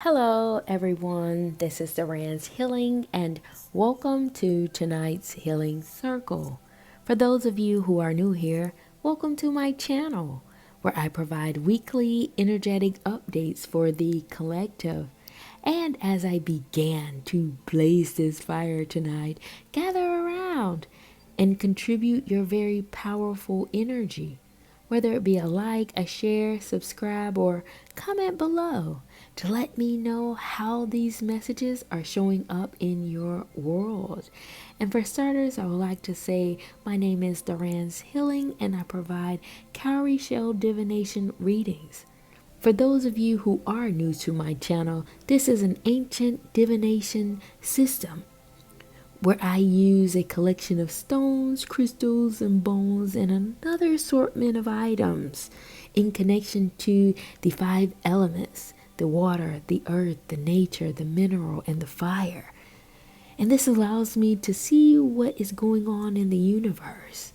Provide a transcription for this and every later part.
Hello, everyone. This is Duran's Healing, and welcome to tonight's Healing Circle. For those of you who are new here, welcome to my channel, where I provide weekly energetic updates for the collective. And as I began to blaze this fire tonight, gather around and contribute your very powerful energy, whether it be a like, a share, subscribe, or comment below to let me know how these messages are showing up in your world. And for starters, I would like to say my name is Duran's Healing and I provide cowrie shell divination readings. For those of you who are new to my channel, this is an ancient divination system where I use a collection of stones, crystals, and bones, and another assortment of items in connection to the five elements: the water, the earth, the nature, the mineral, and the fire. And this allows me to see what is going on in the universe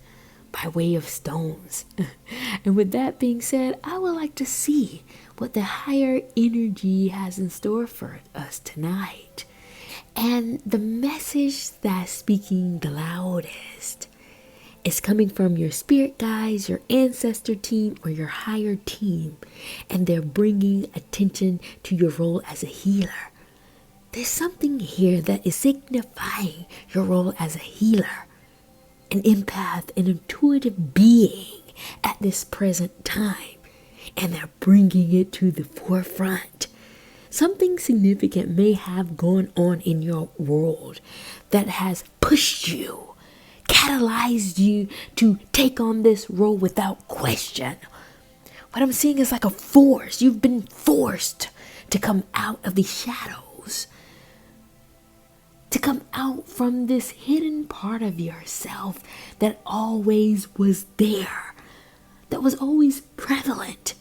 by way of stones. And with that being said, I would like to see what the higher energy has in store for us tonight. And the message that's speaking the loudest is coming from your spirit guides, your ancestor team, or your higher team. And they're bringing attention to your role as a healer. There's something here that is signifying your role as a healer, an empath, an intuitive being at this present time. And they're bringing it to the forefront. Something significant may have gone on in your world that has pushed you, catalyzed you to take on this role without question. What I'm seeing is like a force. You've been forced to come out of the shadows, to come out from this hidden part of yourself that always was there, that was always prevalent.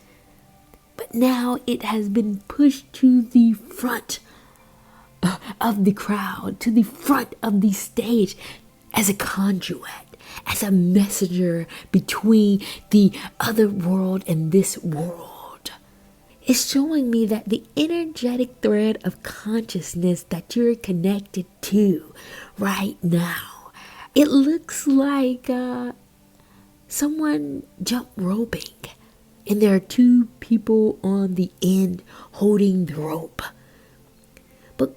But now it has been pushed to the front of the crowd, to the front of the stage as a conduit, as a messenger between the other world and this world. It's showing me that the energetic thread of consciousness that you're connected to right now, it looks like someone jump roping. And there are two people on the end holding the rope. But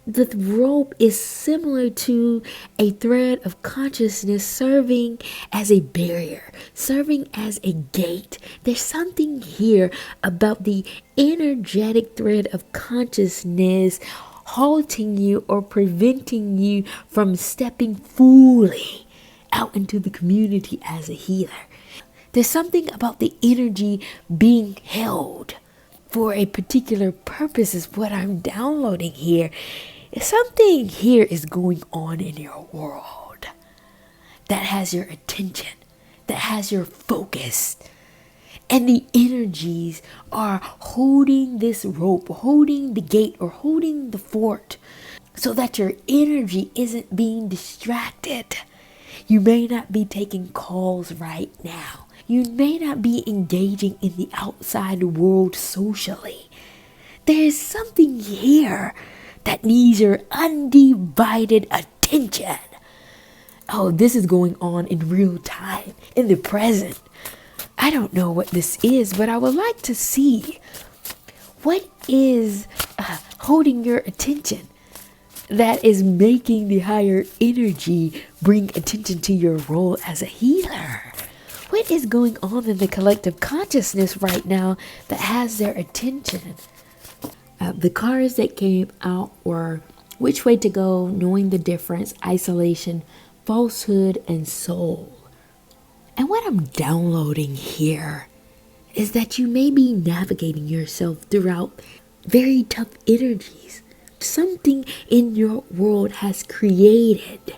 the rope is similar to a thread of consciousness serving as a barrier, serving as a gate. There's something here about the energetic thread of consciousness halting you or preventing you from stepping fully out into the community as a healer. There's something about the energy being held for a particular purpose is what I'm downloading here. Something here is going on in your world that has your attention, that has your focus. And the energies are holding this rope, holding the gate, or holding the fort so that your energy isn't being distracted. You may not be taking calls right now. You may not be engaging in the outside world socially. There's something here that needs your undivided attention. Oh, this is going on in real time, in the present. I don't know what this is, but I would like to see what is holding your attention that is making the higher energy bring attention to your role as a healer. What is going on in the collective consciousness right now that has their attention? The cards that came out were which way to go, knowing the difference, isolation, falsehood, and soul. And what I'm downloading here is that you may be navigating yourself throughout very tough energies. Something in your world has created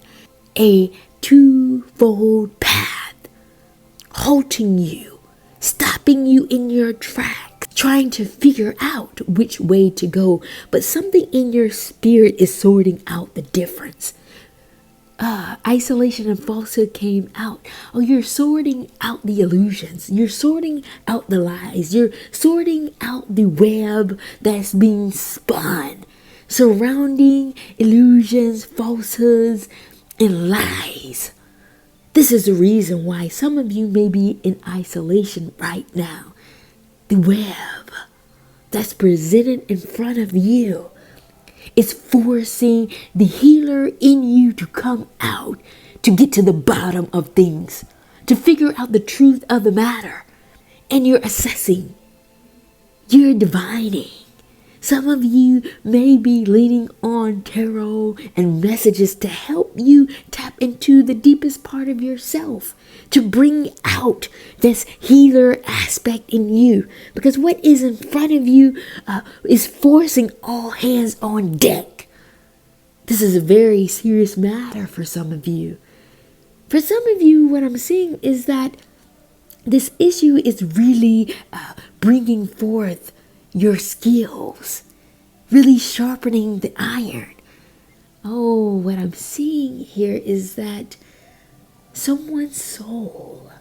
a twofold path, halting you, stopping you in your tracks, trying to figure out which way to go. But something in your spirit is sorting out the difference isolation and falsehood came out. Oh, you're sorting out the illusions. You're sorting out the lies. You're sorting out the web that's being spun surrounding illusions, falsehoods, and lies. This is the reason why some of you may be in isolation right now. The web that's presented in front of you is forcing the healer in you to come out, to get to the bottom of things, to figure out the truth of the matter. And you're assessing, you're divining. Some of you may be leaning on tarot and messages to help you tap into the deepest part of yourself, to bring out this healer aspect in you. Because what is in front of you is forcing all hands on deck. This is a very serious matter for some of you. For some of you, what I'm seeing is that this issue is really bringing forth your skills, really sharpening the iron. Oh, what I'm seeing here is that someone's soul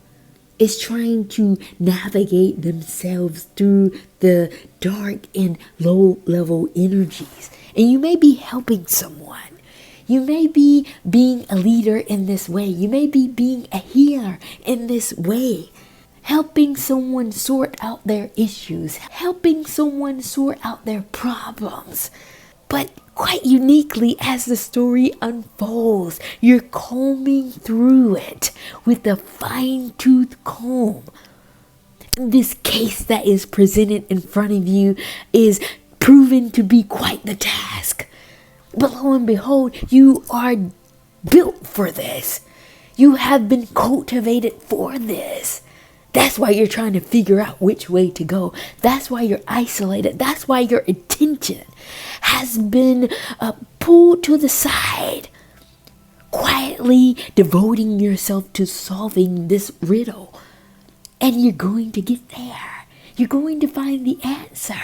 is trying to navigate themselves through the dark and low level energies. And you may be helping someone. You may be being a leader in this way. You may be being a healer in this way. Helping someone sort out their issues, helping someone sort out their problems. But quite uniquely, as the story unfolds, you're combing through it with a fine-tooth comb. This case that is presented in front of you is proven to be quite the task. But lo and behold, you are built for this. You have been cultivated for this. That's why you're trying to figure out which way to go. That's why you're isolated. That's why your attention has been pulled to the side, quietly devoting yourself to solving this riddle. And you're going to get there. You're going to find the answer.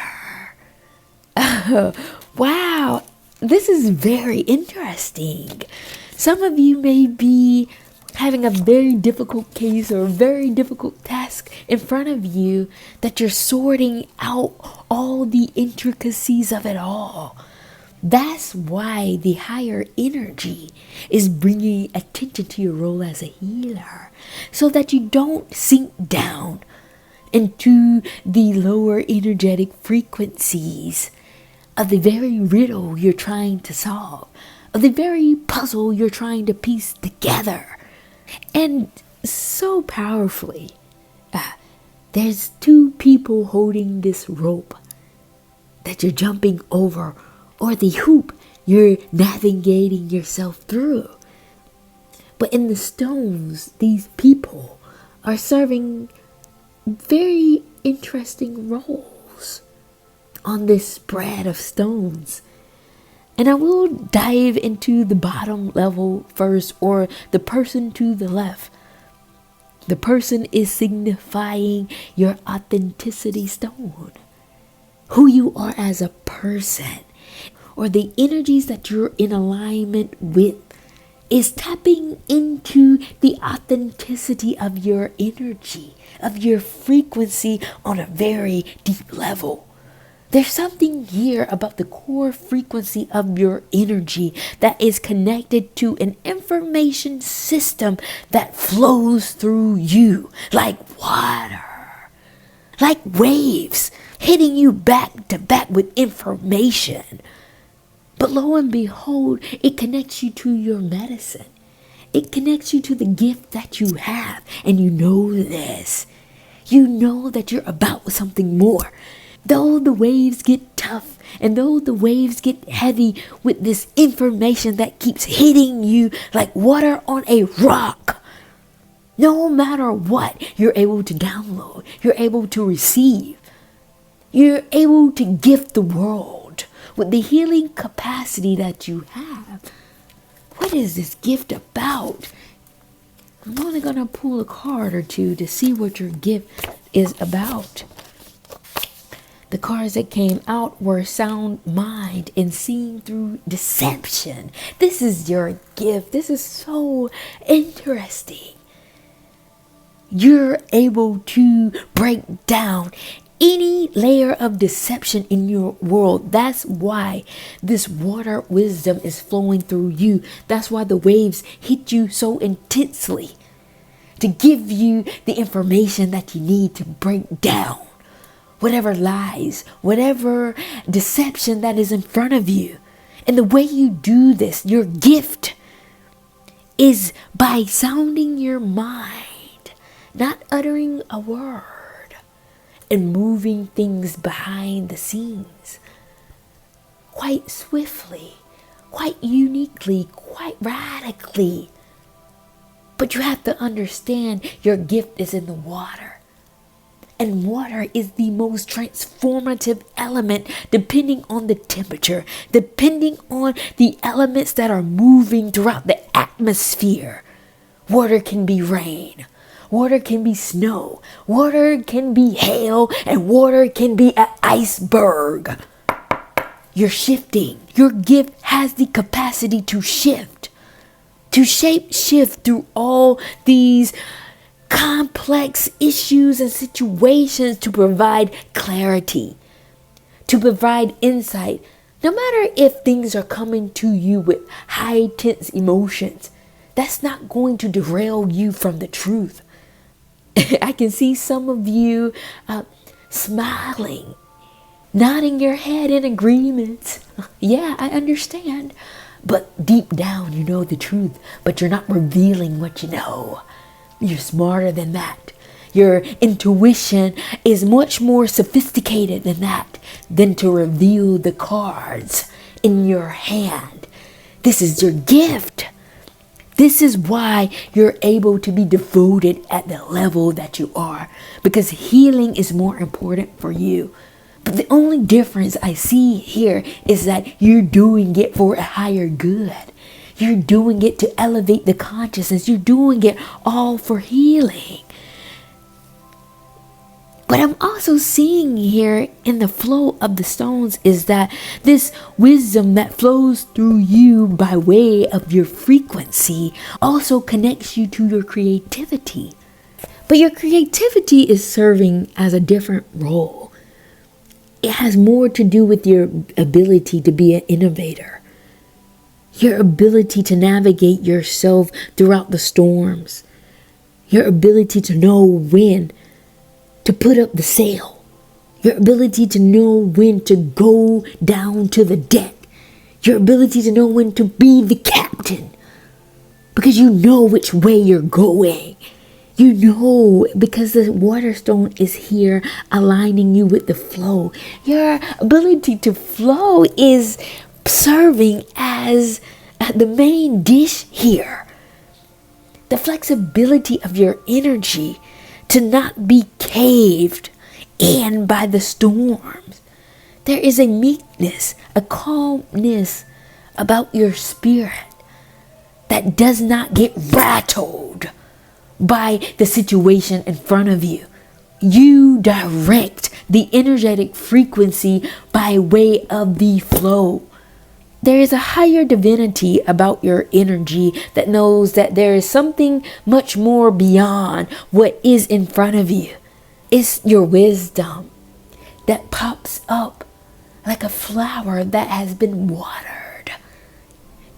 Wow, this is very interesting. Some of you may be having a very difficult case or a very difficult task in front of you that you're sorting out all the intricacies of it all. That's why the higher energy is bringing attention to your role as a healer, so that you don't sink down into the lower energetic frequencies of the very riddle you're trying to solve, of the very puzzle you're trying to piece together. And so powerfully, there's two people holding this rope that you're jumping over, or the hoop you're navigating yourself through. But in the stones, these people are serving very interesting roles on this spread of stones. And I will dive into the bottom level first, or the person to the left. The person is signifying your authenticity stone, who you are as a person, or the energies that you're in alignment with, is tapping into the authenticity of your energy, of your frequency on a very deep level. There's something here about the core frequency of your energy that is connected to an information system that flows through you like water, like waves, hitting you back to back with information. But lo and behold, it connects you to your medicine. It connects you to the gift that you have. And you know this. You know that you're about something more. Though the waves get tough, and though the waves get heavy with this information that keeps hitting you like water on a rock, no matter what, you're able to download, you're able to receive, you're able to gift the world with the healing capacity that you have. What is this gift about? I'm only going to pull a card or two to see what your gift is about. The cards that came out were sound mind and seeing through deception. This is your gift. This is so interesting. You're able to break down any layer of deception in your world. That's why this water wisdom is flowing through you. That's why the waves hit you so intensely, to give you the information that you need to break down whatever lies, whatever deception that is in front of you. And the way you do this, your gift, is by sounding your mind, not uttering a word, and moving things behind the scenes quite swiftly, quite uniquely, quite radically. But you have to understand your gift is in the water. And water is the most transformative element, depending on the temperature, depending on the elements that are moving throughout the atmosphere. Water can be rain, water can be snow, water can be hail, and water can be an iceberg. You're shifting. Your gift has the capacity to shift, to shape shift through all these complex issues and situations, to provide clarity, to provide insight. No matter if things are coming to you with high tense emotions, that's not going to derail you from the truth. I can see some of you smiling, nodding your head in agreement. Yeah, I understand. But deep down, you know the truth, but you're not revealing what you know. You're smarter than that. Your intuition is much more sophisticated than that, than to reveal the cards in your hand. This is your gift. This is why you're able to be devoted at the level that you are, because healing is more important for you. But the only difference I see here is that you're doing it for a higher good. You're doing it to elevate the consciousness. You're doing it all for healing. What I'm also seeing here in the flow of the stones is that this wisdom that flows through you by way of your frequency also connects you to your creativity. But your creativity is serving as a different role. It has more to do with your ability to be an innovator. Your ability to navigate yourself throughout the storms. Your ability to know when to put up the sail. Your ability to know when to go down to the deck. Your ability to know when to be the captain. Because you know which way you're going. You know, because the waterstone is here aligning you with the flow. Your ability to flow is serving as the main dish here. The flexibility of your energy to not be caved in by the storms. There is a meekness, a calmness about your spirit that does not get rattled by the situation in front of you. You direct the energetic frequency by way of the flow. There is a higher divinity about your energy that knows that there is something much more beyond what is in front of you. It's your wisdom that pops up like a flower that has been watered.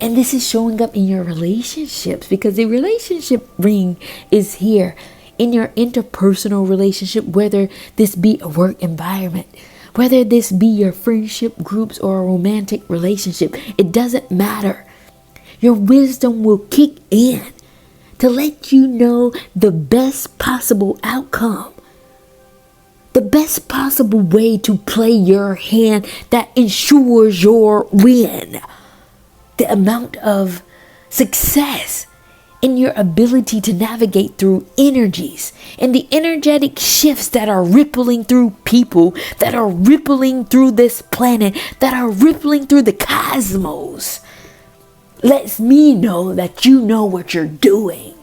And this is showing up in your relationships, because the relationship ring is here in your interpersonal relationship, whether this be a work environment, whether this be your friendship groups or a romantic relationship. It doesn't matter. Your wisdom will kick in to let you know the best possible outcome, the best possible way to play your hand that ensures your win, the amount of success in your ability to navigate through energies and the energetic shifts that are rippling through people, that are rippling through this planet, that are rippling through the cosmos. Lets me know that you know what you're doing.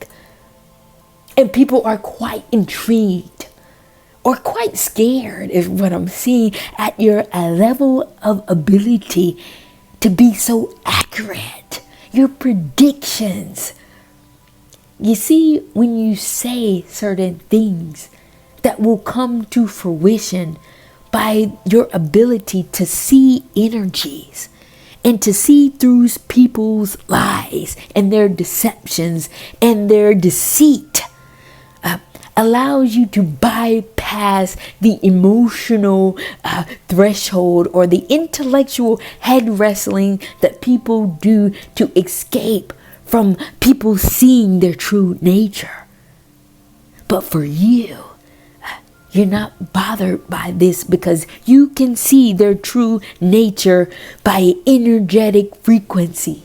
And people are quite intrigued or quite scared is what I'm seeing at your level of ability to be so accurate. Your predictions. You see, when you say certain things that will come to fruition by your ability to see energies and to see through people's lies and their deceptions and their deceit, allows you to bypass the emotional threshold or the intellectual head wrestling that people do to escape from people seeing their true nature. But for you, you're not bothered by this because you can see their true nature by energetic frequency.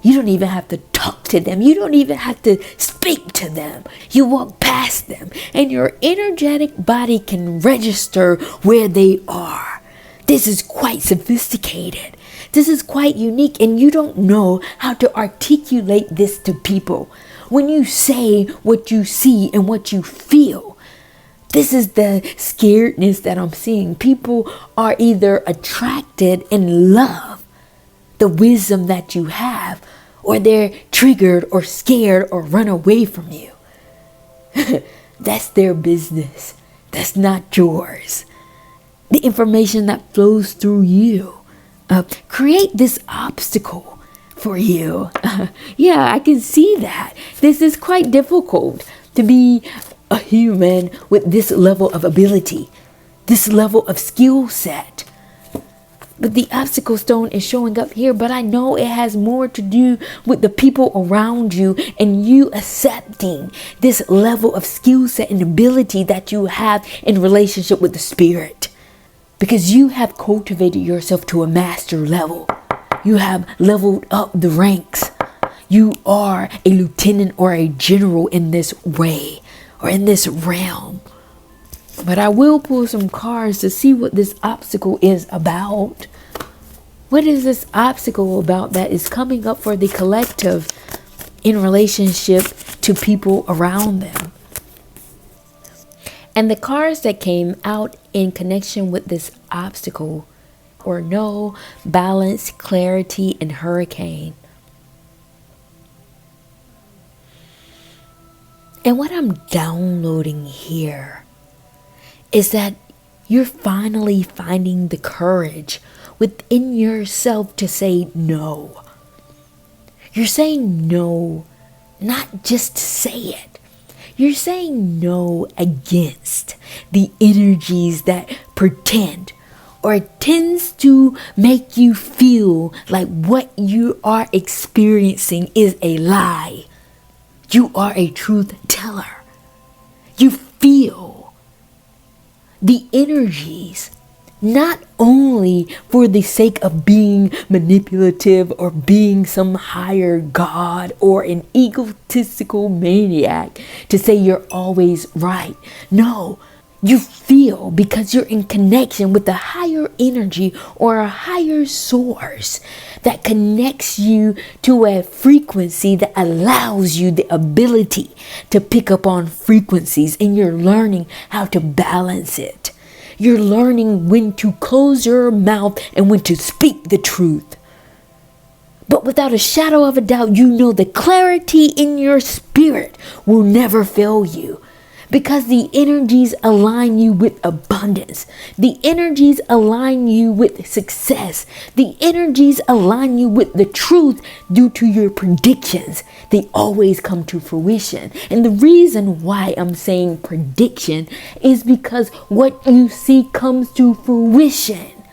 You don't even have to talk to them. You don't even have to speak to them. You walk past them and your energetic body can register where they are. This is quite sophisticated. This is quite unique, and you don't know how to articulate this to people. When you say what you see and what you feel, this is the scaredness that I'm seeing. People are either attracted and love the wisdom that you have, or they're triggered or scared or run away from you. That's their business. That's not yours. The information that flows through you create this obstacle for you. Yeah, I can see that. This is quite difficult to be a human with this level of ability, this level of skill set. But the obstacle stone is showing up here, but I know it has more to do with the people around you and you accepting this level of skill set and ability that you have in relationship with the spirit. Because you have cultivated yourself to a master level. You have leveled up the ranks. You are a lieutenant or a general in this way or in this realm. But I will pull some cards to see what this obstacle is about. What is this obstacle about that is coming up for the collective in relationship to people around them? And the cards that came out in connection with this obstacle were no, balance, clarity, and hurricane. And what I'm downloading here is that you're finally finding the courage within yourself to say no. You're saying no, not just to say it. You're saying no against the energies that pretend or tends to make you feel like what you are experiencing is a lie. You are a truth teller. You feel the energies not only for the sake of being manipulative or being some higher god or an egotistical maniac to say you're always right. No, you feel because you're in connection with a higher energy or a higher source that connects you to a frequency that allows you the ability to pick up on frequencies, and you're learning how to balance it. You're learning when to close your mouth and when to speak the truth. But without a shadow of a doubt, you know the clarity in your spirit will never fail you. Because the energies align you with abundance. The energies align you with success. The energies align you with the truth due to your predictions. They always come to fruition. And the reason why I'm saying prediction is because what you see comes to fruition.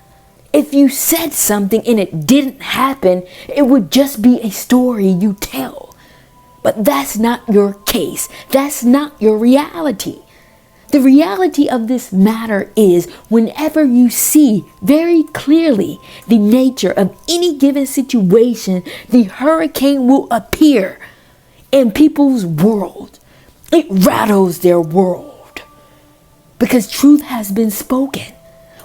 If you said something and it didn't happen, it would just be a story you tell. But that's not your case. That's not your reality. The reality of this matter is whenever you see very clearly the nature of any given situation, the hurricane will appear in people's world. It rattles their world because truth has been spoken.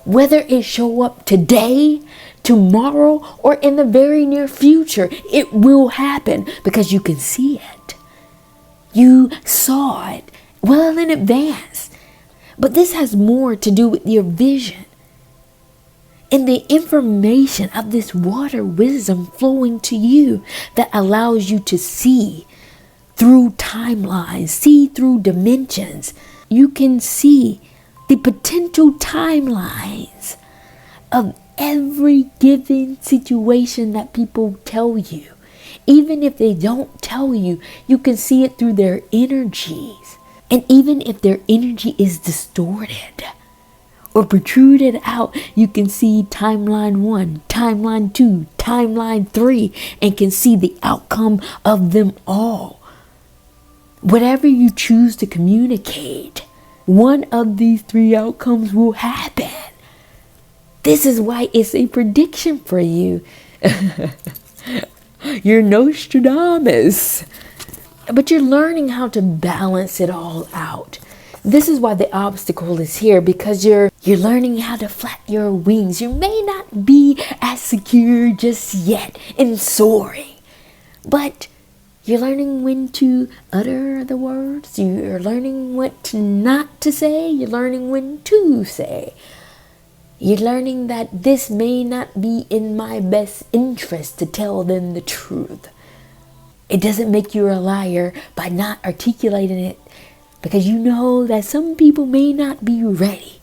Whether it show up today, tomorrow, or in the very near future, it will happen because you can see it. You saw it well in advance. But this has more to do with your vision and the information of this water wisdom flowing to you that allows you to see through timelines, see through dimensions. You can see the potential timelines of every given situation that people tell you. Even if they don't tell you, you can see it through their energies. And even if their energy is distorted or protruded out, you can see timeline 1, timeline 2, timeline 3, and can see the outcome of them all. Whatever you choose to communicate, one of these 3 outcomes will happen. This is why it's a prediction for you. You're Nostradamus. But you're learning how to balance it all out. This is why the obstacle is here, because you're learning how to flap your wings. You may not be as secure just yet in soaring, but you're learning when to utter the words. You're learning what not to say. You're learning when to say. You're learning that this may not be in my best interest to tell them the truth. It doesn't make you a liar by not articulating it, because you know that some people may not be ready,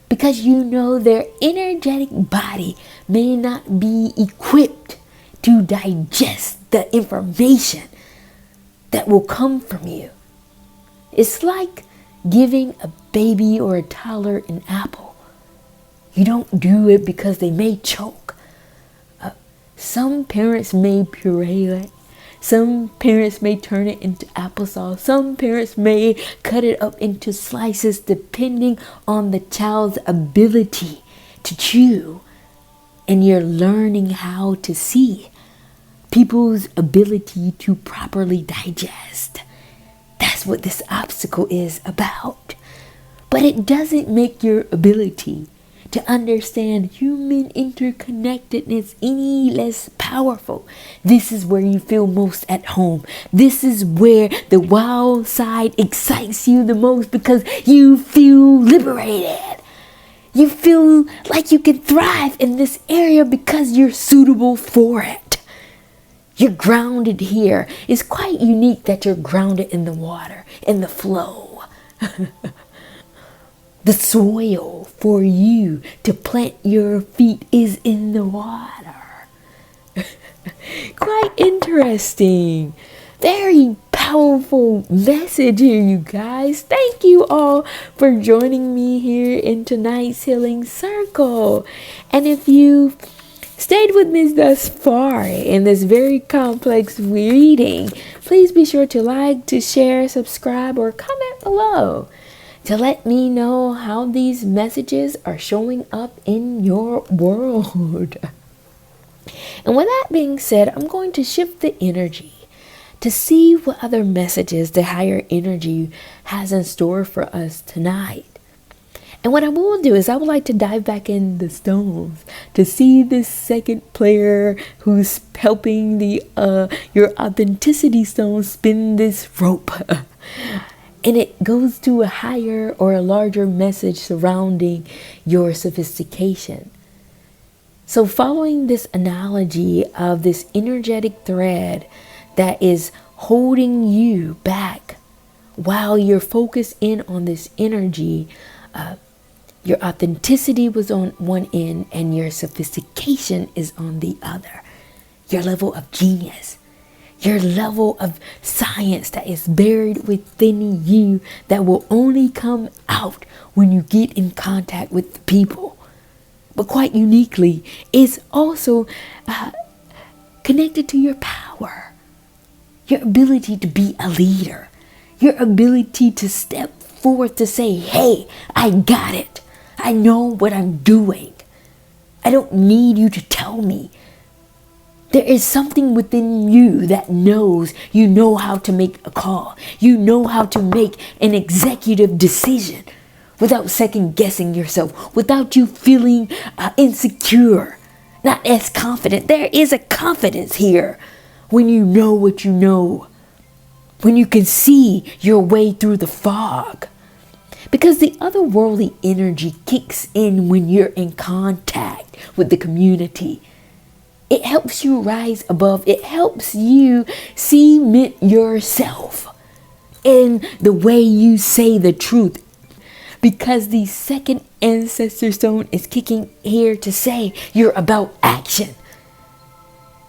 because you know their energetic body may not be equipped to digest the information that will come from you. It's like giving a baby or a toddler an apple. You don't do it because they may choke. Some parents may puree it. Some parents may turn it into applesauce. Some parents may cut it up into slices depending on the child's ability to chew. And you're learning how to see people's ability to properly digest. That's what this obstacle is about. But it doesn't make your ability to understand human interconnectedness any less powerful. This is where you feel most at home. This is where the wild side excites you the most, because you feel liberated. You feel like you can thrive in this area because you're suitable for it. You're grounded here. It's quite unique that you're grounded in the water, in the flow. The soil for you to plant your feet is in the water. Quite interesting. Very powerful message here, you guys. Thank you all for joining me here in tonight's Healing Circle. And if you stayed with me thus far in this very complex reading, please be sure to like, to share, subscribe, or comment below to let me know how these messages are showing up in your world. And with that being said, I'm going to shift the energy to see what other messages the higher energy has in store for us tonight. And what I will do is I would like to dive back in the stones to see this second player who's helping the your authenticity stone spin this rope. And it goes to a higher or a larger message surrounding your sophistication. So following this analogy of this energetic thread that is holding you back while you're focused in on this energy, your authenticity was on one end and your sophistication is on the other. Your level of genius. Your level of science that is buried within you that will only come out when you get in contact with the people. But quite uniquely, it's also connected to your power. Your ability to be a leader. Your ability to step forth to say, hey, I got it. I know what I'm doing. I don't need you to tell me. There is something within you that knows you know how to make a call. You know how to make an executive decision without second guessing yourself, without you feeling insecure, not as confident. There is a confidence here when you know what you know, when you can see your way through the fog. Because the otherworldly energy kicks in when you're in contact with the community. It helps you rise above. It helps you cement yourself in the way you say the truth. Because the second ancestor stone is kicking here to say you're about action.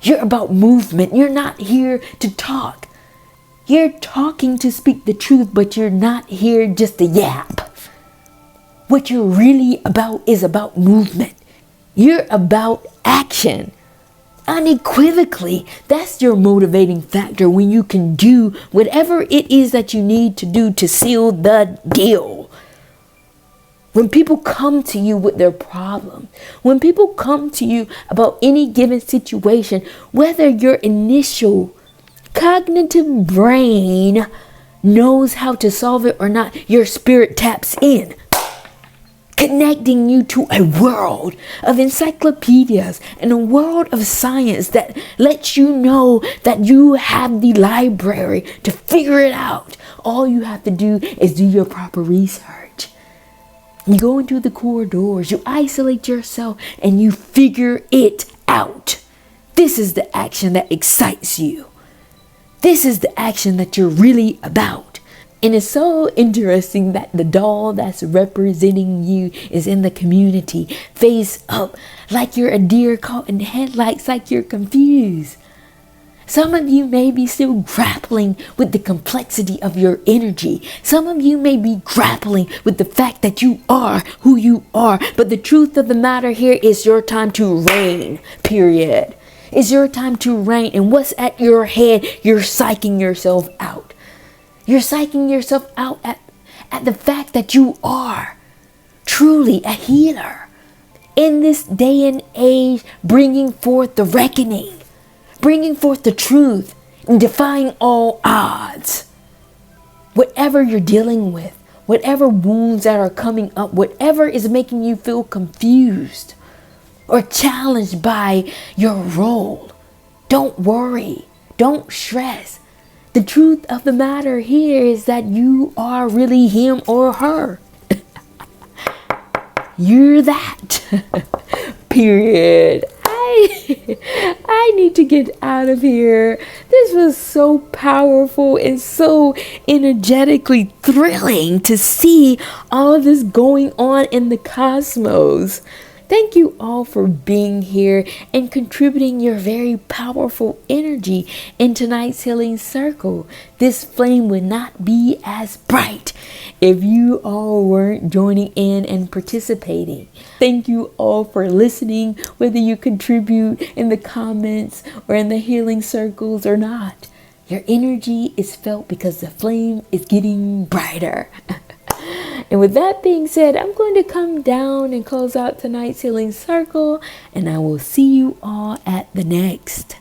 You're about movement. You're not here to talk. You're talking to speak the truth, but you're not here just to yap. What you're really about is about movement. You're about action. Unequivocally, that's your motivating factor when you can do whatever it is that you need to do to seal the deal. When people come to you with their problem, when people come to you about any given situation, whether your initial cognitive brain knows how to solve it or not, your spirit taps in, connecting you to a world of encyclopedias and a world of science that lets you know that you have the library to figure it out. All you have to do is do your proper research. You go into the corridors, you isolate yourself, and you figure it out. This is the action that excites you. This is the action that you're really about. And it's so interesting that the doll that's representing you is in the community, face up, like you're a deer caught in headlights, like you're confused. Some of you may be still grappling with the complexity of your energy. Some of you may be grappling with the fact that you are who you are. But the truth of the matter here is your time to reign, period. It's your time to reign. And what's at your head, you're psyching yourself out. You're psyching yourself out at the fact that you are truly a healer. In this day and age, bringing forth the reckoning. Bringing forth the truth and defying all odds. Whatever you're dealing with, whatever wounds that are coming up, whatever is making you feel confused or challenged by your role, don't worry, don't stress. The truth of the matter here is that you are really him or her. You're that. Period. I need to get out of here. This was so powerful and so energetically thrilling to see all of this going on in the cosmos. Thank you all for being here and contributing your very powerful energy in tonight's healing circle. This flame would not be as bright if you all weren't joining in and participating. Thank you all for listening, whether you contribute in the comments or in the healing circles or not. Your energy is felt because the flame is getting brighter. And with that being said, I'm going to come down and close out tonight's healing circle, and I will see you all at the next.